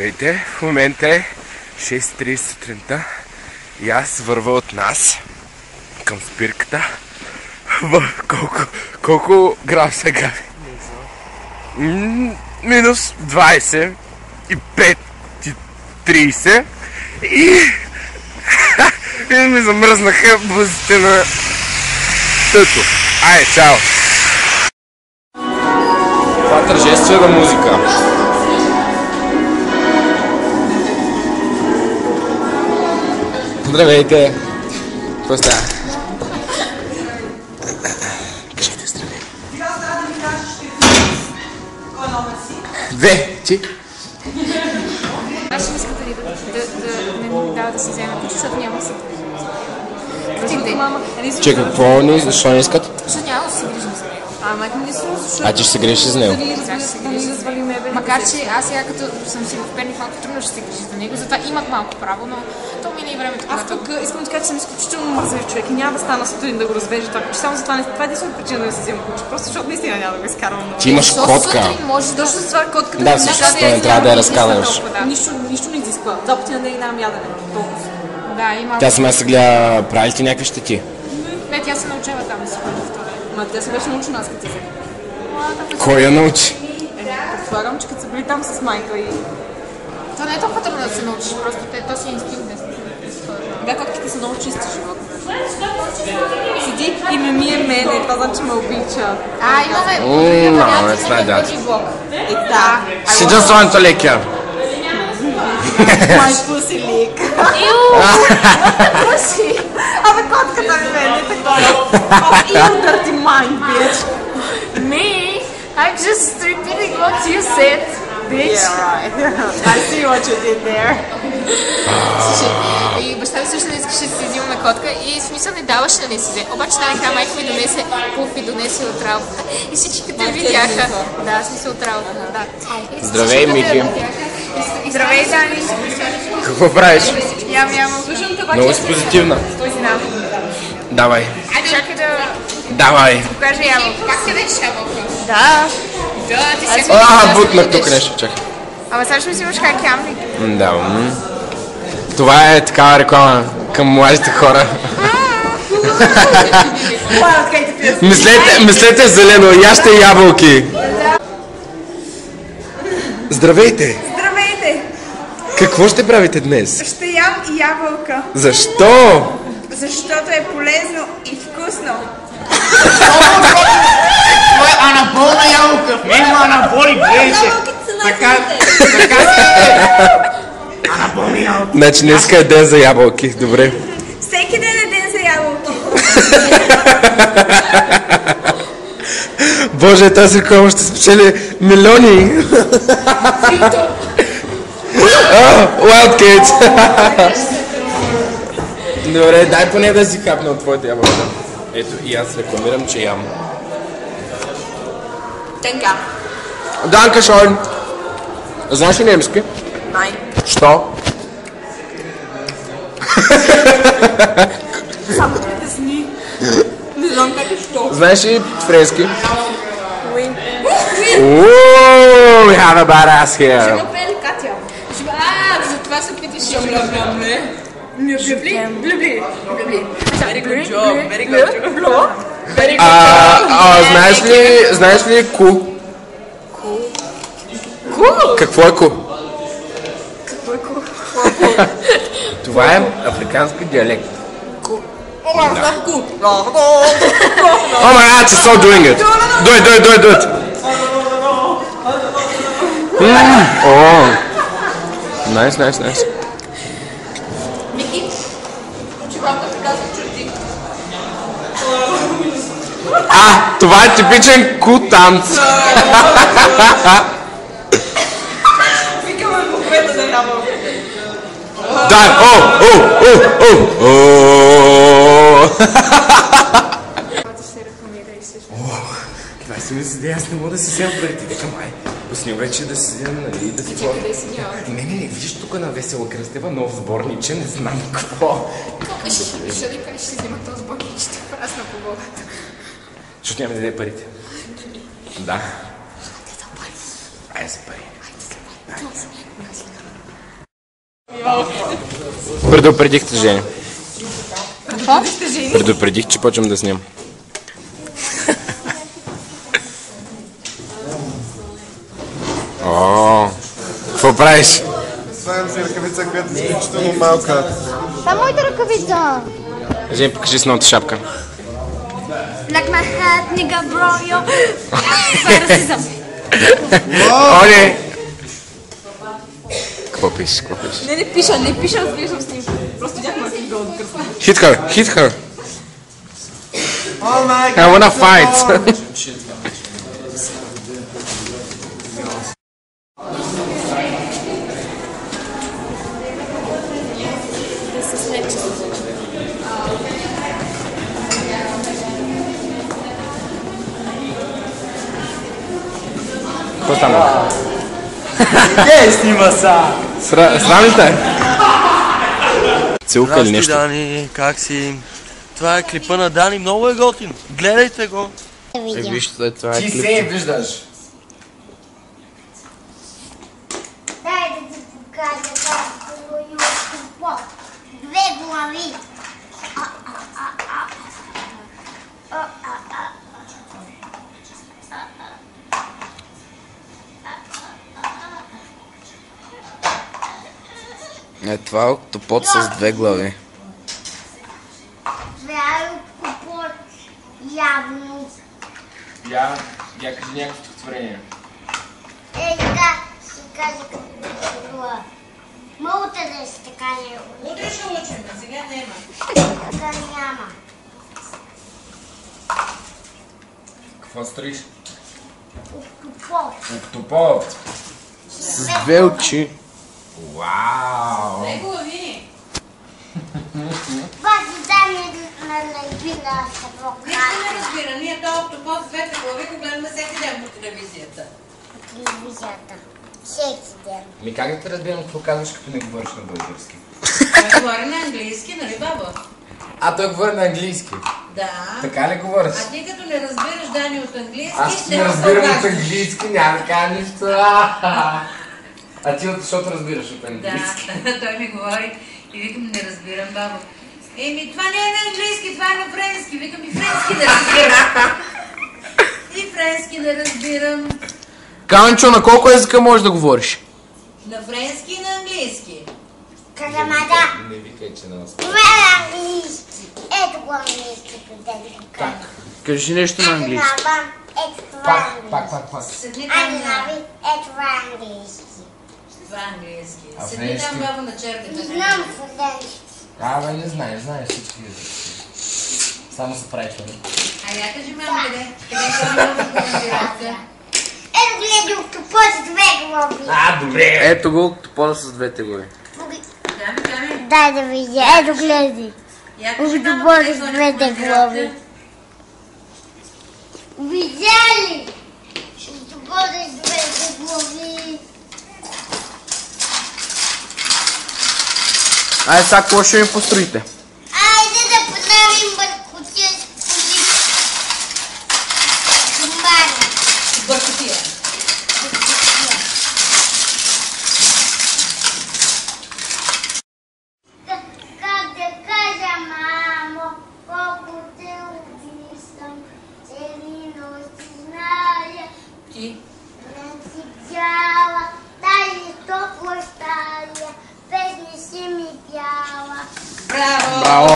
Здравейте, в момента е 6:30 сутринта и аз вървя от нас към спирката. Колко грам сега? Минус 20 и 5 и 30 и ми замръзнаха бузите на тъто. Ай, чао! Това е тържествена музика. Здравейте! Какво става? Кажете здравей. Две! Ти? Аз ще искам да не ми дава да се вземе ключ, защото няма съд. Че какво не? Защо не искат? Защото няма да се грижим за него. Майка ми не се защото... А ти ще се грижиш за него? Макар че аз сега като съм си в Перник, малко трудно ще се грижи за него, затова имат малко право, но то мина и времето. Аз тук искам да кажа, че съм изключително мързелив човек и няма да стана сутрин да го развежа това ключ. Само за това това е единствената причина да не се взема ключ. Просто защото наистина няма да го изкарвам. Ти имаш котка. Точно за това котката да, всъщност не трябва да я разкарваш. Нищо не изисква. Два пъти на ден нямам ядене. Да, има. Тя сама се гледа, прави ли ти някакви щети? Не, тя се научава там да се ходи в това. Ма тя се беше научена аз като се. Кой я научи? Предполагам, че като са били там с майка и... То не е толкова трудно да се научиш, просто то си е инстинкт. Да, котките са много чисти живот. Седи и ме мие мене, това значи ме обича. Имаме... No, it's not that. Да. She just wants to lick you. My pussy lick. Pussy! Абе, котката ми мене такова. Ew, dirty mind, bitch. Me? I'm just repeating what you said, bitch. Yeah, right. I see what you did there. И баща ми също не искаше да си взимаме котка и в смисъл не даваше да не си взе. Обаче най-накрая майка ми донесе пуф и донесе от работа. И всички като я видяха. Да, смисъл от работа, да. Здравей, Мики. Здравей, Дани. Какво правиш? Ям. Много си позитивна. Давай. Чакай да Давай. покажа ябълка. Пак къде ще ябълка? Да. Да, ти си... Бутнах тук нещо, чакай. Ама сега ще ми взимаш как ямник. Да. Това е такава реклама към младите хора. Мислете зелено, яще ябълки. Здравейте! Здравейте! Какво ще правите днес? Ще ям ябълка, Защо? защото е полезно и вкусно. Това е анаболна ябълка, в мен има анаболи, гледай се. Така анаболна ябълка. Значи днеска е ден за ябълки, добре. Всеки ден е ден за ябълки. Боже, тази реклама ще спечели милиони. Wild Kids. Добре, дай поне да си хапна от твоята ябълка. Ето и аз рекламирам, че ям. Тенка. Данка Шойн. Знаеш ли немски? Най. Що? Само да сни. Не знам как е що. Знаеш ли френски? Уи. Ooh, we have a badass here. Пели Катя. За това се питаш. Блюбли. Very good job. Very good job. Знаеш ли ку? Ку? Какво е ку? Какво е ку? Това е африкански диалект. Ку. Oh my god, she's so doing it. Do it. Oh. Nice. Мики, чувам да казвам чужди. Това е типичен ку-танц. Викаме буквета за ябълка. Да, Това си ми седи, аз не мога да си взема парите. Викам, пусни вече да си взема, нали, да си... Не, видиш тук на Весела Кръстева, нов сборниче, не знам какво. Ще ли кажеш, ще взема този сборник, ще прасна по главата. Защото няма да даде парите. Да. Айде за пари. Предупредих те, Жени. Какво? Предупредих, че почвам да снимам. О, какво правиш? Слагам си ръкавица, която е изключително малка. Това е моята ръкавица. Жени, покажи с новата шапка. Like my hat, nigga, bro, yo. Това е расизъм. Оле! Какво пишеш? Не пиша, разглеждам снимка. Просто някаква снимка от кръста. Hit her! I wanna fight! Какво стана? Те снима са! Срам ли те? Целка или нещо? Дани, как си? Това е клипа на Дани, много е готин. Гледайте го. Вижте, това е Ти клип. се виждаш. Дай да ти покажа как по две глави. Това е октопод с две глави. Това е октопод. Явно. Я кажи някакво стихотворение. Сега ще кажа какво било. Мълта да си така не е. Утре ще учим, а сега няма. Така няма. Какво строиш? Октопод. Октопод. С две очи. Вау! Дай глави. Това ти дай ми на лайбина с какво Нищо не разбира. Ние този октопод с двете глави го гледаме всеки ден по телевизията. телевизията. Всеки ден. Ми как да те разбирам какво казваш, като не говориш на български? Той говори на английски, нали баба? А той говори на английски. Да. Така ли говориш? А ти като не разбираш Дани от английски, Аз не разбирам от английски, няма да кажа нищо. А ти защото разбираш от английски. Да, той ми говори и викам, не разбирам, баба. Еми, това не е на английски, това е на френски. Викам и френски да разбирам. И френски да разбирам. Каменчо, на колко езика можеш да говориш? На френски и на английски. Казамада. Не викай, че на нас. Това е английски. Ето го английски, да ви го кажа. Кажи нещо на английски. Ето това е английски. Пак. Седни Ами, там на... нави, ето това е английски. Това е английски. А Седни френски? там баба на черката. Знам френски. Абе, не знаеш всички езици. Само се правиш, нали? А я кажи, мама, къде? Къде е разбирате? Ето гледай октопод с две глави. Добре! Ето го октопода с двете глави. Ками. Дай да видя. Ето гледай. Я кажи, мама, Октопод къде с ходиш двете по глави. разбирате? Видя ли? Октопод с двете глави. Айде сега, какво ще ми построите? Айде да правим бъркотия с коли. Комбара. Бъркотия. Как да кажа, мамо, колко те обичам, цели нощи зная, Ти. не си цяла, тази топла стая, песни си ми пяла. Браво! Браво!